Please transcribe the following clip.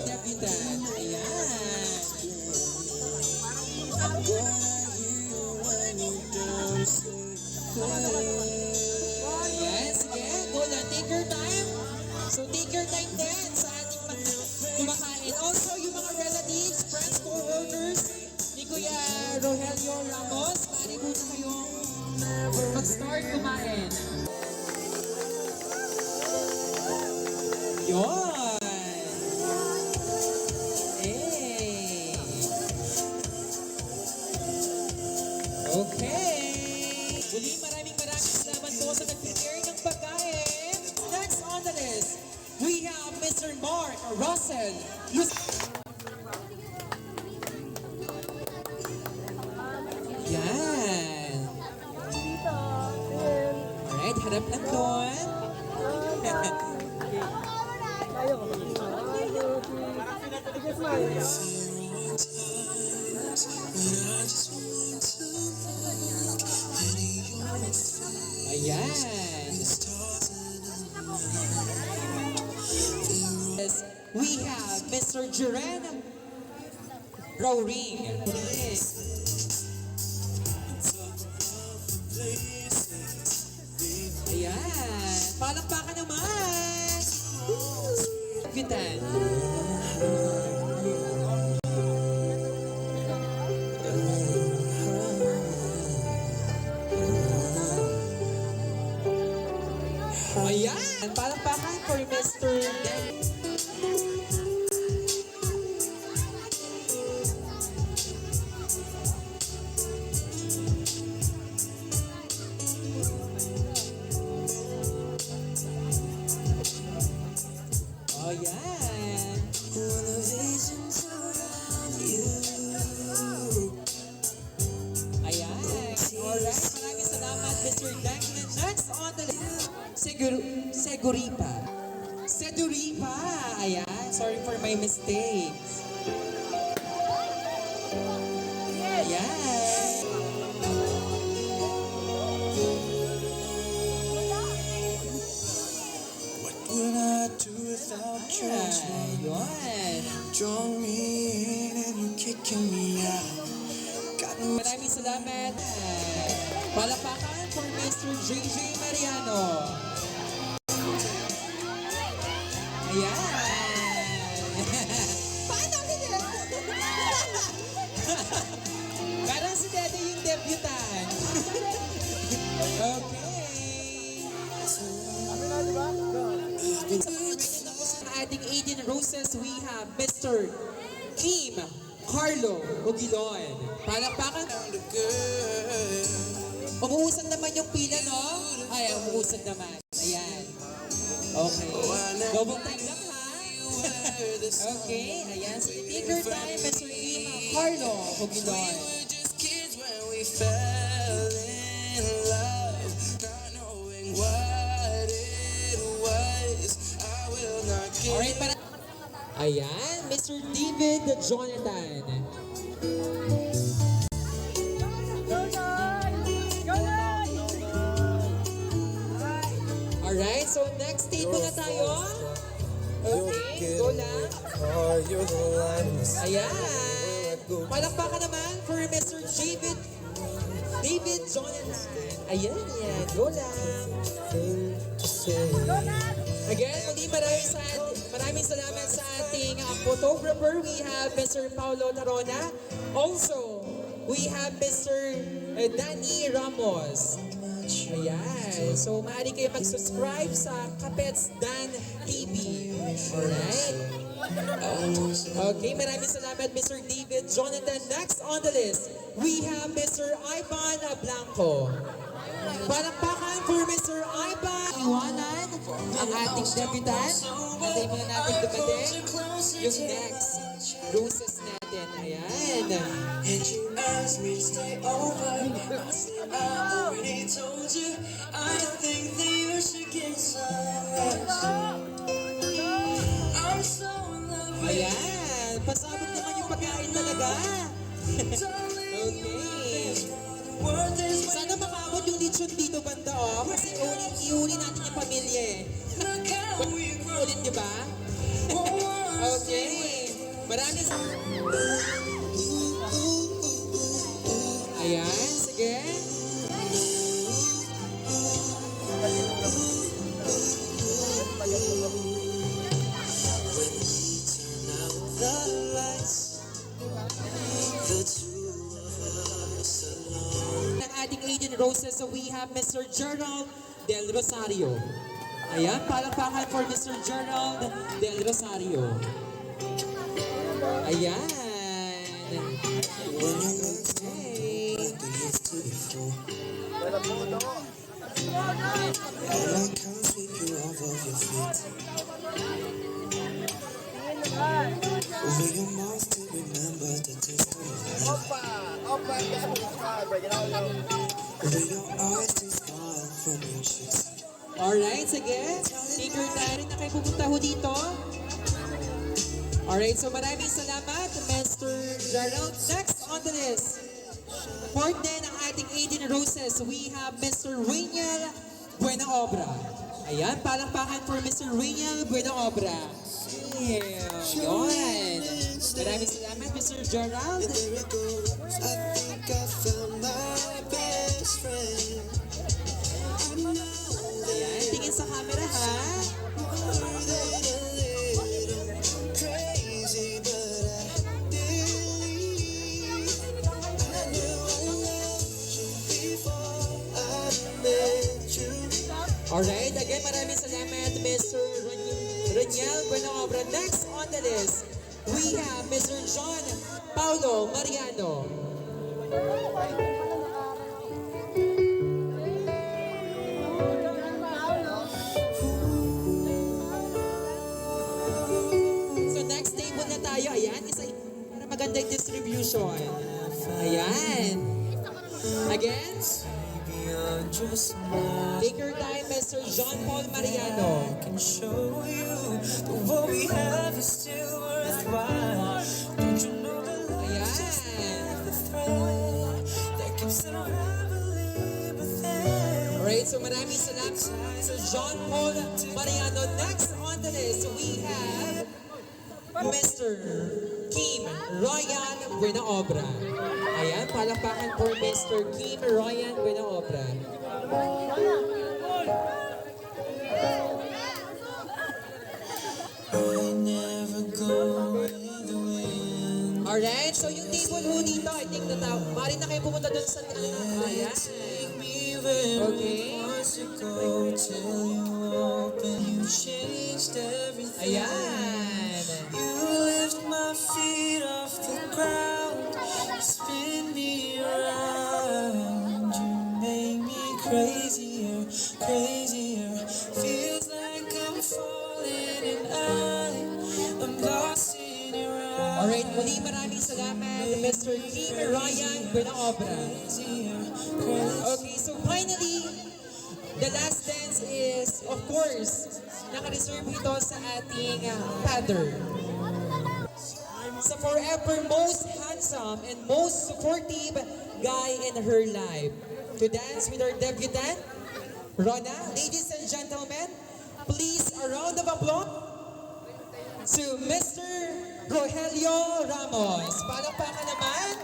debutant. Ayan. Ayan, sige. Go na. Take your time. So take your time din sa ating kumakain. Also, yung mga relatives, friends, co-workers ni Kuya Rogelio Ramos, pari po na kayong mag-start kumain. Yun! Hey! Okay! Muli maraming salamat po sa nag-prepare ng pagkain. Next on the list, we have Mr. Mark Russell. Yan! Alright, harap lang doon. Ayan. We have Mr. Jeren Rowring. Ayan. Palakpakan naman. Gitan. Ayan. Palakpakan for Mr. Dan. Ayan. Ayan. Alright. Maraming salamat, Mr. Declan. Next on the list, Seguripa. Seguripa. Ayan. Sorry for my mistakes. Ayan. What would I do without you? Ayun. Draw me in and you're kicking me out. Maraming salamat. Palapakan for Mr. JJ Mariano. Ayan. Paano kaya? Parang si Dede yung debutant. Okay. Sa ating 18 roses, we have Mr. Kim Carlo Ogilon. Palakpakan. Umuusad naman yung pila, no? Ay, umuusad naman. Ayan. Okay. Double time lang, ha? Okay. Ayan. So, take your time, Mr. Kim Carlo Ogilon. Just kids when we fell in love, not knowing what it was. I will not give. Alright, para... Ayan, Mr. David Jonathan. Alright, so next tape muna tayo. Okay, go lang. Ayan. Palakpakan naman for Mr. David Jonathan. Ayan, yan. Go lang. Again, muli maraming salamat sa ating photographer. We have Mr. Paulo Tarona. Also, we have Mr. Danny Ramos. Ayan. So, maaari kayo mag-subscribe sa Kapets Dan TV. Alright? Okay, maraming salamat, Mr. David Jonathan. Next on the list, we have Mr. Ivan Blanco. Palakpakan for Mr. Ivan. Iwanan ang ating debutant. Antay muna natin dumating yung next roses natin. Ayan. And you asked me to stay over. I said I already told you. I think that you should get some rest. I'm so in love with you. Ayan. Pasabot naman yung pagkain talaga. Okay. Sana makabot yung lechon dito banda, oh. Kasi iuli natin yung pamilya, eh. Ulit, di ba? Okay. Maraming Ayan, sige. The lights, the two of us alone. Ng ating Aiden Roses, so we have Mr. Gerald Del Rosario. Ayan, palakpakan for Mr. Gerald Del Rosario. Ayan. When you look Okay. like you used to before, all I can sweep you off of your feet. Will your mouth still remember the taste of love? Will your eyes still smile from your cheeks? Alright, sige. Take your time na kayo pupunta ho dito. Alright, so maraming salamat, Mr. Gerald. Next on the list, fourth din ang ating Aiden Roses, we have Mr. Rainiel Buena Obra. Ayan, palakpakan for Mr. Rainiel Buena Obra. Yeah, yun. Maraming salamat, Mr. Gerald. There it goes. I think I found my best friend. I know Ayan, tingin sa camera ha. more than a little crazy, but I believe I knew I loved you before I met you. Alright, again, maraming salamat, Mr. Rainiel Buena Obra. Next on the list, we have Mr. John Paulo Mariano. So next table na tayo, ayan, isa para maganda yung distribution. Ayan. Again, Beyond just now, take your time, Mr. John Paul Mariano. I can show you that what we have is still worthwhile. Don't you know the love Ayan. the thread that keeps it unraveling within? Alright, so maraming salamat Sir John Paul Mariano. Next on the list, we have Mr. Kim Ryan Buena Obra. Ayan, palakpakan for Mr. Kim Ryan Buena Obra. I never go with the wind. Alright, so yung table ho dito, I think na tao. Mari na kayo pumunta doon sa ayan. Take me where Okay. we want to go till you open. You changed everything. Ayan. You lift my feet off the ground, spin me around. You make me crazier, crazier. Feels like I'm falling and I'm lost in your eyes. Alright, muli maraming salamat, Mr. Kim Ryan Buena Obra. Okay, so finally, the last dance is, of course, naka-reserve ito sa ating father. Sa forever most handsome and most supportive guy in her life. To dance with our debutant, Rona. Ladies and gentlemen, please a round of applause to Mr. Rogelio Ramos. Palakpakan naman.